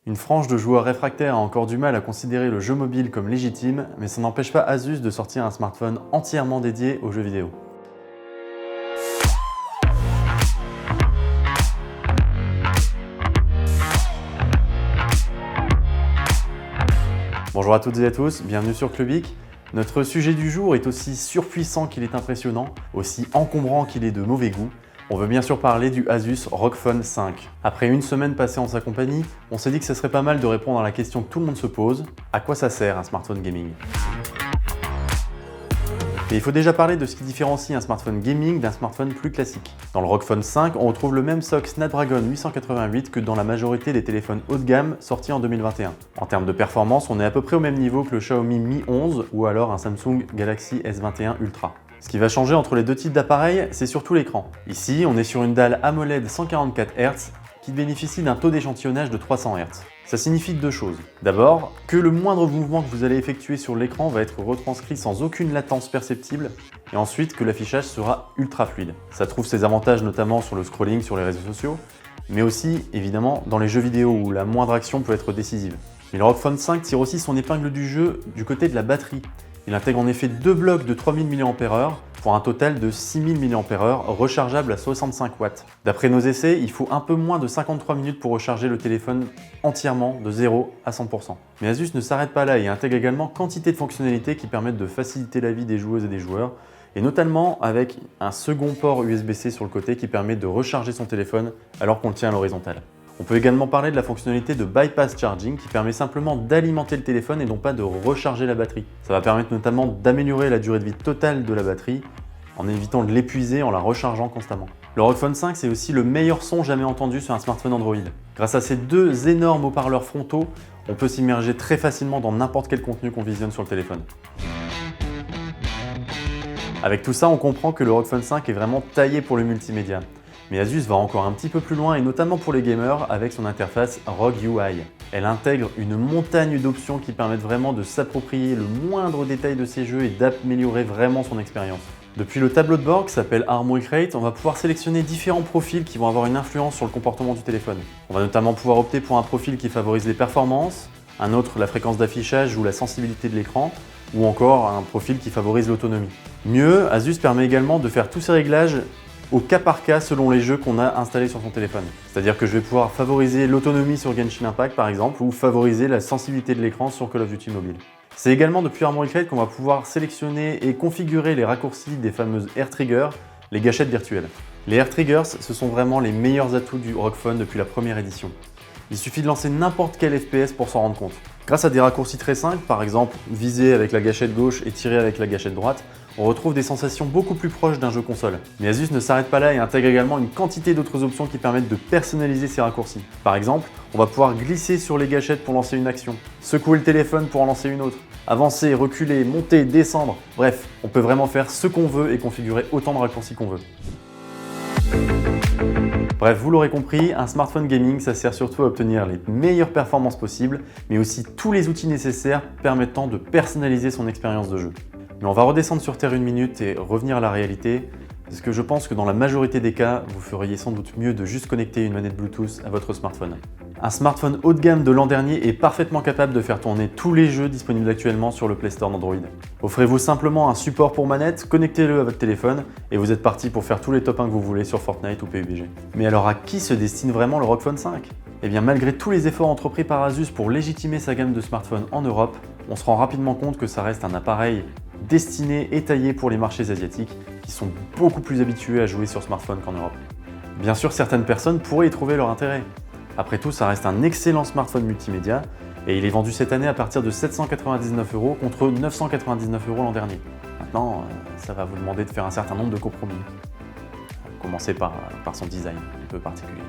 Une frange de joueurs réfractaires a encore du mal à considérer le jeu mobile comme légitime, mais ça n'empêche pas Asus de sortir un smartphone entièrement dédié aux jeux vidéo. Bonjour à toutes et à tous, bienvenue sur Clubic. Notre sujet du jour est aussi surpuissant qu'il est impressionnant, aussi encombrant qu'il est de mauvais goût. On veut bien sûr parler du Asus ROG Phone 5. Après une semaine passée en sa compagnie, on s'est dit que ce serait pas mal de répondre à la question que tout le monde se pose, à quoi ça sert un smartphone gaming ? Mais il faut déjà parler de ce qui différencie un smartphone gaming d'un smartphone plus classique. Dans le ROG Phone 5, on retrouve le même SoC Snapdragon 888 que dans la majorité des téléphones haut de gamme sortis en 2021. En termes de performance, on est à peu près au même niveau que le Xiaomi Mi 11 ou alors un Samsung Galaxy S21 Ultra. Ce qui va changer entre les deux types d'appareils, c'est surtout l'écran. Ici, on est sur une dalle AMOLED 144 Hz qui bénéficie d'un taux d'échantillonnage de 300 Hz. Ça signifie deux choses. D'abord, que le moindre mouvement que vous allez effectuer sur l'écran va être retranscrit sans aucune latence perceptible, et ensuite que l'affichage sera ultra fluide. Ça trouve ses avantages notamment sur le scrolling sur les réseaux sociaux, mais aussi évidemment dans les jeux vidéo où la moindre action peut être décisive. Mais le ROG Phone 5 tire aussi son épingle du jeu du côté de la batterie. Il intègre en effet deux blocs de 3000 mAh pour un total de 6000 mAh rechargeable à 65 watts. D'après nos essais, il faut un peu moins de 53 minutes pour recharger le téléphone entièrement de 0 à 100%. Mais Asus ne s'arrête pas là et intègre également quantité de fonctionnalités qui permettent de faciliter la vie des joueuses et des joueurs, et notamment avec un second port USB-C sur le côté qui permet de recharger son téléphone alors qu'on le tient à l'horizontale. On peut également parler de la fonctionnalité de bypass charging qui permet simplement d'alimenter le téléphone et non pas de recharger la batterie. Ça va permettre notamment d'améliorer la durée de vie totale de la batterie en évitant de l'épuiser en la rechargeant constamment. Le ROG Phone 5, c'est aussi le meilleur son jamais entendu sur un smartphone Android. Grâce à ces deux énormes haut-parleurs frontaux, on peut s'immerger très facilement dans n'importe quel contenu qu'on visionne sur le téléphone. Avec tout ça, on comprend que le ROG Phone 5 est vraiment taillé pour le multimédia. Mais Asus va encore un petit peu plus loin et notamment pour les gamers avec son interface ROG UI. Elle intègre une montagne d'options qui permettent vraiment de s'approprier le moindre détail de ses jeux et d'améliorer vraiment son expérience. Depuis le tableau de bord qui s'appelle Harmonic Rate, on va pouvoir sélectionner différents profils qui vont avoir une influence sur le comportement du téléphone. On va notamment pouvoir opter pour un profil qui favorise les performances, un autre la fréquence d'affichage ou la sensibilité de l'écran, ou encore un profil qui favorise l'autonomie. Mieux, Asus permet également de faire tous ces réglages au cas par cas selon les jeux qu'on a installés sur son téléphone. C'est-à-dire que je vais pouvoir favoriser l'autonomie sur Genshin Impact par exemple ou favoriser la sensibilité de l'écran sur Call of Duty Mobile. C'est également depuis Harmonic Rate qu'on va pouvoir sélectionner et configurer les raccourcis des fameuses Air Triggers, les gâchettes virtuelles. Les Air Triggers, ce sont vraiment les meilleurs atouts du ROG Phone depuis la première édition. Il suffit de lancer n'importe quel FPS pour s'en rendre compte. Grâce à des raccourcis très simples, par exemple viser avec la gâchette gauche et tirer avec la gâchette droite, on retrouve des sensations beaucoup plus proches d'un jeu console. Mais Asus ne s'arrête pas là et intègre également une quantité d'autres options qui permettent de personnaliser ces raccourcis. Par exemple, on va pouvoir glisser sur les gâchettes pour lancer une action, secouer le téléphone pour en lancer une autre, avancer, reculer, monter, descendre, bref, on peut vraiment faire ce qu'on veut et configurer autant de raccourcis qu'on veut. Bref, vous l'aurez compris, un smartphone gaming, ça sert surtout à obtenir les meilleures performances possibles, mais aussi tous les outils nécessaires permettant de personnaliser son expérience de jeu. Mais on va redescendre sur Terre une minute et revenir à la réalité, parce que je pense que dans la majorité des cas, vous feriez sans doute mieux de juste connecter une manette Bluetooth à votre smartphone. Un smartphone haut de gamme de l'an dernier est parfaitement capable de faire tourner tous les jeux disponibles actuellement sur le Play Store d'Android. Offrez-vous simplement un support pour manette, connectez-le à votre téléphone et vous êtes parti pour faire tous les top 1 que vous voulez sur Fortnite ou PUBG. Mais alors à qui se destine vraiment le ROG Phone 5 ? Eh bien malgré tous les efforts entrepris par Asus pour légitimer sa gamme de smartphones en Europe, on se rend rapidement compte que ça reste un appareil destiné et taillé pour les marchés asiatiques qui sont beaucoup plus habitués à jouer sur smartphone qu'en Europe. Bien sûr, certaines personnes pourraient y trouver leur intérêt. Après tout, ça reste un excellent smartphone multimédia et il est vendu cette année à partir de 799 € contre 999 € l'an dernier. Maintenant, ça va vous demander de faire un certain nombre de compromis. Commencez par son design un peu particulier.